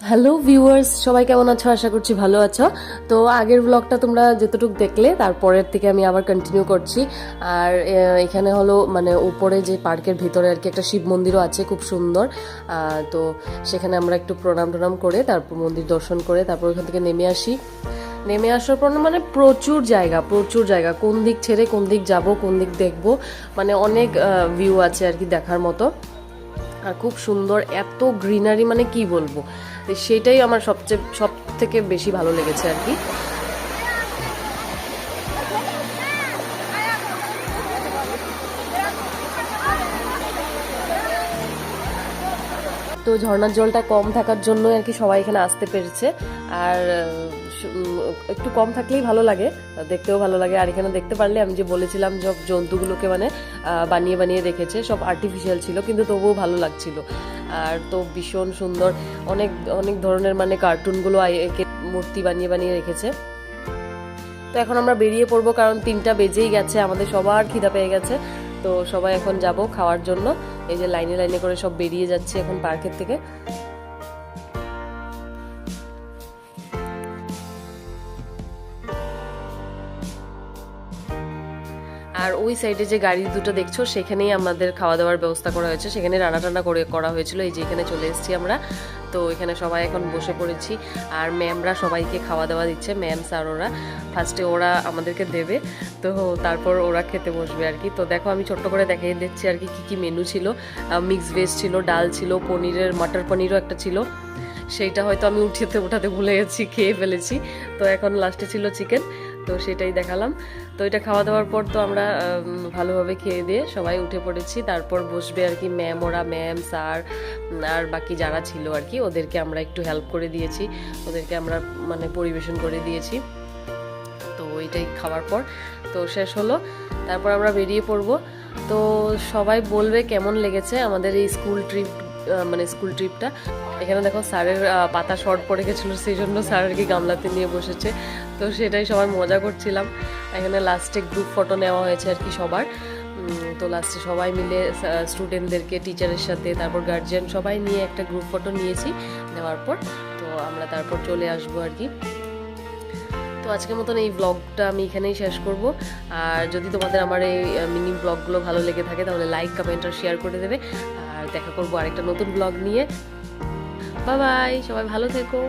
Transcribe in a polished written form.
Hello viewers, সবাই কেমন আছো? আশা করছি ভালো আছো। তো আগের ব্লগটা তোমরা যতটুকু দেখলে তারপরের থেকে আমি আবার কন্টিনিউ করছি। আর এখানে হলো মানে উপরে যে পার্কের ভিতরে আর কি একটা শিব মন্দিরও আছে, খুব সুন্দর। তো সেখানে আমরা একটু প্রণাম টনাম করে তারপর মন্দির দর্শন করে তারপর ওখান থেকে নেমে আসার পর মানে প্রচুর জায়গা, কোন দিক ছেড়ে কোন দিক যাব, কোন দিক দেখবো, মানে অনেক ভিউ আছে আর কি দেখার মতো। আর খুব সুন্দর, এত গ্রিনারি মানে কি বলবো, সেটাই আমার সব থেকে বেশি ভালো লেগেছে আর কি। তো ঝর্ণার জলটা কম থাকার জন্য আর কি সবাই এখানে আসতে পেরেছে। আর একটু কম থাকলেই ভালো লাগে, দেখতেও ভালো লাগে। আর এখানে দেখতে পারলে আমি যে বলেছিলাম সব জন্তুগুলোকে মানে বানিয়ে বানিয়ে রেখেছে, সব আর্টিফিশিয়াল ছিল কিন্তু তবুও ভালো লাগছিল। আর তো ভীষণ সুন্দর, অনেক অনেক ধরনের মানে কার্টুনগুলো মূর্তি বানিয়ে বানিয়ে রেখেছে। তো এখন আমরা বেরিয়ে পড়বো, কারণ 3টা বেজেই গেছে, আমাদের সবার খিদা পেয়ে গেছে। তো সবাই এখন যাব খাওয়ার জন্য। এই যে লাইনে লাইনে করে সব বেরিয়ে যাচ্ছে এখন পার্কের থেকে। আর ওই সাইডে যে গাড়ি দুটো দেখছো সেখানেই আমাদের খাওয়া দাওয়ার ব্যবস্থা করা হয়েছে, সেখানে রান্না টান্না করে করা হয়েছিল। এই যে এখানে চলে এসেছি আমরা। তো এখানে সবাই এখন বসে পড়েছি। আর ম্যামরা সবাইকে খাওয়া দাওয়া দিচ্ছে, ম্যাম স্যার ওরা। ফার্স্টে ওরা আমাদেরকে দেবে, তো তারপর ওরা খেতে বসবে আর কি। তো দেখো আমি ছোট্ট করে দেখিয়ে দিচ্ছি আর কি কী মেনু ছিল। মিক্স ভেজ ছিল, ডাল ছিল, মটর পনিরও একটা ছিল, সেইটা হয়তো আমি উঠাতে ভুলে গেছি, খেয়ে ফেলেছি। তো এখন লাস্টে ছিল চিকেন, তো সেটাই দেখালাম। তো এটা খাওয়া দাওয়ার পর তো আমরা ভালোভাবে খেয়ে দিয়ে সবাই উঠে পড়েছি। তারপর বসবে আর কি ম্যাম, ম্যাম স্যার আর বাকি যারা ছিল আর কি, ওদেরকে আমরা একটু হেল্প করে দিয়েছি, ওদেরকে আমরা মানে পরিবেশন করে দিয়েছি। তো ওইটাই খাওয়ার পর তো শেষ হলো, তারপর আমরা বেরিয়ে পড়বো। তো সবাই বলবে কেমন লেগেছে আমাদের এই স্কুল ট্রিপটা। এখানে দেখো স্যারের পাতা শর্ট পড়ে গেছিলো, সেই জন্য স্যার আর কি গামলাতে নিয়ে বসেছে। তো সেটাই সবাই মজা করছিলাম। এখানে লাস্টে গ্রুপ ফটো নেওয়া হয়েছে আর কি সবার। তো লাস্টে সবাই মিলে স্টুডেন্টদেরকে, টিচারের সাথে, তারপর গার্জিয়ান সবাই নিয়ে একটা গ্রুপ ফটো নিয়েছি। নেওয়ার পর তো আমরা তারপর চলে আসবো আর কি। তো আজকের মতন এই ব্লগটা আমি এখানেই শেষ করব। আর যদি তোমাদের আমার এই মিনি ব্লগগুলো ভালো লেগে থাকে তাহলে লাইক, কমেন্ট আর শেয়ার করে দেবে। আর দেখা করবো আরেকটা নতুন ব্লগ নিয়ে। বাই বাই, সবাই ভালো থেকো।